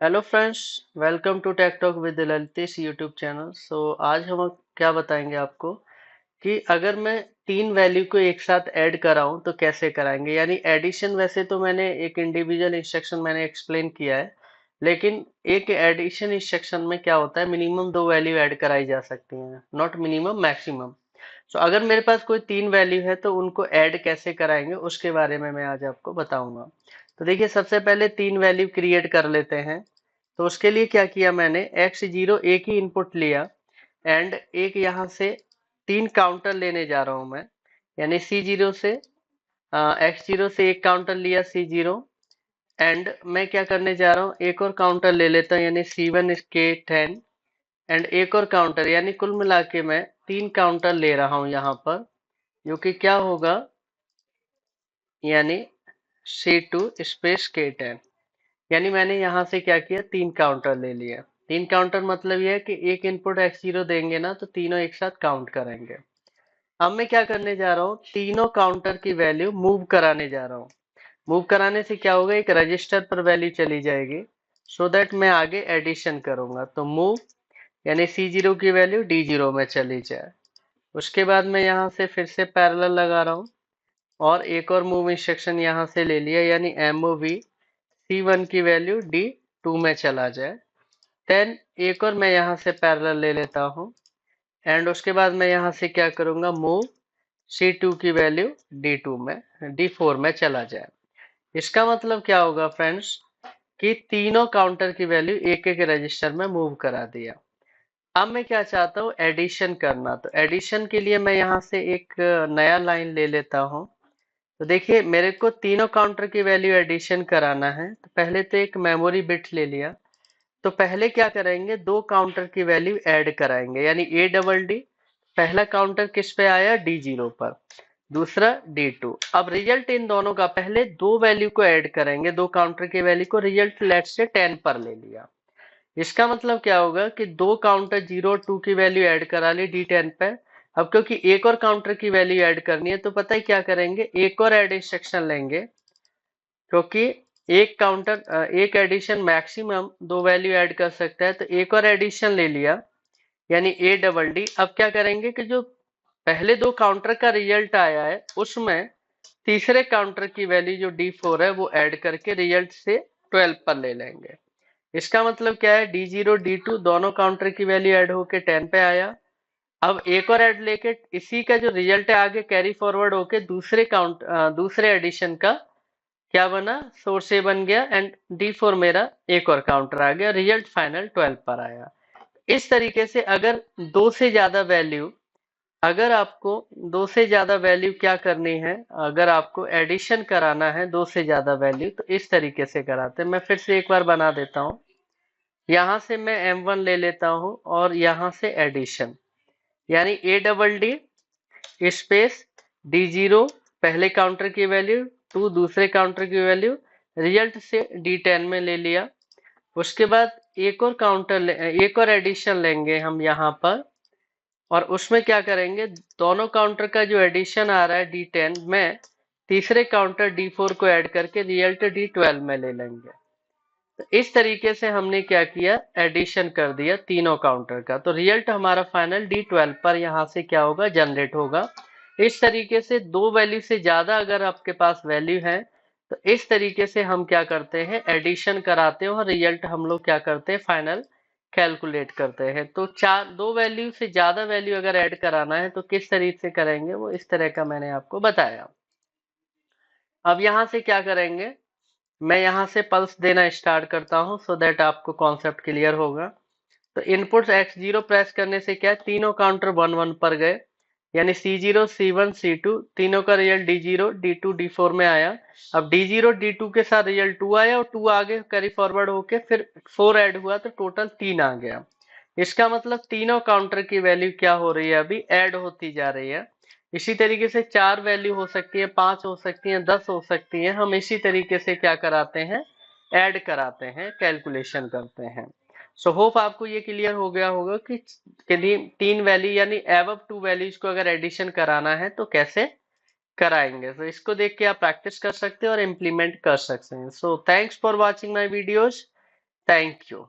Hello friends, welcome to Tech Talk with Lalitesh YouTube channel. आज हम क्या बताएंगे आपको कि अगर मैं तीन वैल्यू को एक साथ ऐड कराऊं तो कैसे कराएंगे। यानी एडिशन वैसे तो मैंने एक इंडिविजुअल इंस्ट्रक्शन मैंने एक्सप्लेन किया है, लेकिन एक एडिशन इंस्ट्रक्शन में क्या होता है, मिनिमम दो वैल्यू ऐड कराई जा सकती हैं, नॉट मिनिमम, मैक्सिमम। अगर मेरे पास कोई तीन वैल्यू है तो उनको ऐड कैसे कराएंगे उसके बारे में मैं आज आपको बताऊंगा। तो देखिए, सबसे पहले तीन वैल्यू क्रिएट कर लेते हैं। तो उसके लिए क्या किया, मैंने x0 एक ही इनपुट लिया एंड एक यहाँ से तीन काउंटर लेने जा रहा हूं मैं। यानी C0 से x0 से एक काउंटर लिया C0, एंड मैं क्या करने जा रहा हूँ, एक और काउंटर ले लेता हूँ यानी C1 के 10, एंड एक और काउंटर, यानी कुल मिला के मैं तीन काउंटर ले रहा हूँ यहाँ पर, जो कि क्या होगा, यानी C2 स्पेस K10। यानी मैंने यहाँ से क्या किया, तीन काउंटर ले लिया। तीन काउंटर मतलब यह है कि एक इनपुट x0 देंगे ना तो तीनों एक साथ काउंट करेंगे। अब मैं क्या करने जा रहा हूँ, तीनों काउंटर की वैल्यू मूव कराने जा रहा हूँ। मूव कराने से क्या होगा, एक रजिस्टर पर वैल्यू चली जाएगी, सो दैट मैं आगे एडिशन करूंगा। तो मूव यानी C0 की वैल्यू D0 में चली जाए। उसके बाद मैं यहाँ से फिर से पैरेलल लगा रहा हूँ और एक और मूव इंस्ट्रक्शन यहाँ से ले लिया, यानी MOV C1 की वैल्यू D2 में चला जाए। देन एक और मैं यहाँ से पैरेलल ले लेता हूँ एंड उसके बाद मैं यहाँ से क्या करूंगा, मूव C2 की वैल्यू D2 में, D4 में चला जाए। इसका मतलब क्या होगा फ्रेंड्स, कि तीनों काउंटर की वैल्यू एक एक रजिस्टर में मूव करा दिया। अब मैं क्या चाहता हूँ, एडिशन करना। तो एडिशन के लिए मैं यहाँ से एक नया लाइन ले लेता हूँ। तो देखिए, मेरे को तीनों काउंटर की वैल्यू एडिशन कराना है, तो पहले तो एक मेमोरी बिट ले लिया। तो पहले क्या करेंगे, दो काउंटर की वैल्यू ऐड कराएंगे, यानी A DD। पहला काउंटर किस पे आया, D0 पर, दूसरा D2। अब रिजल्ट इन दोनों का, पहले दो वैल्यू को ऐड करेंगे, दो काउंटर की वैल्यू को, रिजल्ट लेट से 10 पर ले लिया। इसका मतलब क्या होगा कि दो काउंटर 0 2 की वैल्यू ऐड करा ली D10 पे। अब क्योंकि एक और काउंटर की वैल्यू ऐड करनी है तो पता है क्या करेंगे, एक और ऐड इंस्ट्रक्शन लेंगे, क्योंकि एक काउंटर एक एडिशन मैक्सिमम दो वैल्यू ऐड कर सकता है। तो एक और एडिशन ले लिया, यानी A DD। अब क्या करेंगे कि जो पहले दो काउंटर का रिजल्ट आया है उसमें तीसरे काउंटर की वैल्यू जो D4 है वो ऐड करके रिजल्ट से 12 पर ले लेंगे। इसका मतलब क्या है, D0 D2 दोनों काउंटर की वैल्यू ऐड होके 10 पे आया। अब एक और ऐड लेके इसी का जो रिजल्ट है आगे कैरी फॉरवर्ड होके दूसरे एडिशन का क्या बना, सोर्स ए बन गया, एंड D4 मेरा एक और काउंटर आ गया, रिजल्ट फाइनल 12 पर आया। इस तरीके से अगर दो से ज्यादा वैल्यू, अगर आपको दो से ज्यादा वैल्यू क्या करनी है, अगर आपको एडिशन कराना है दो से ज्यादा वैल्यू, तो इस तरीके से कराते हैं। मैं फिर से एक बार बना देता हूँ। यहाँ से मैं M1 ले लेता हूँ और यहाँ से एडिशन, यानी A DD स्पेस D0 पहले काउंटर की वैल्यू, 2 दूसरे काउंटर की वैल्यू, रिजल्ट से D10 में ले लिया। उसके बाद एक और एडिशन लेंगे हम यहाँ पर, और उसमें क्या करेंगे, दोनों काउंटर का जो एडिशन आ रहा है D10 में, तीसरे काउंटर D4 को ऐड करके रिजल्ट D12 में ले लेंगे। तो इस तरीके से हमने क्या किया, एडिशन कर दिया तीनों काउंटर का। तो रिजल्ट हमारा फाइनल D12 पर यहाँ से क्या होगा, जनरेट होगा। इस तरीके से दो वैल्यू से ज्यादा अगर आपके पास वैल्यू है तो इस तरीके से हम क्या करते हैं, एडिशन कराते हैं और रिजल्ट हम लोग क्या करते हैं, फाइनल कैलकुलेट करते हैं। तो चार दो वैल्यू से ज्यादा वैल्यू अगर ऐड कराना है तो किस तरीके से करेंगे, वो इस तरह का मैंने आपको बताया। अब यहाँ से क्या करेंगे, मैं यहाँ से पल्स देना स्टार्ट करता हूँ सो दैट आपको कॉन्सेप्ट क्लियर होगा। तो इनपुट x0 प्रेस करने से क्या है, तीनों काउंटर 1 1 पर गए, यानी C0 C1 C2 तीनों का रिजल्ट D0 D2 D4 में आया। अब D0 D2 के साथ रिजल्ट 2 आया और 2 आगे कैरी फॉरवर्ड होके फिर 4 ऐड हुआ तो टोटल 3 आ गया। इसका मतलब तीनों काउंटर की वैल्यू क्या हो रही है, अभी ऐड होती जा रही है। इसी तरीके से चार वैल्यू हो सकती है, पांच हो सकती है, 10 हो सकती है। हम इसी तरीके से क्या कराते हैं, ऐड कराते हैं, कैलकुलेशन करते हैं। सो होप आपको ये क्लियर हो गया होगा कि तीन वैल्यू यानी एबव टू वैल्यूज को अगर एडिशन कराना है तो कैसे कराएंगे। तो इसको देख के आप प्रैक्टिस कर सकते हैं और इम्प्लीमेंट कर सकते हैं। So thanks for watching my videos. Thank you.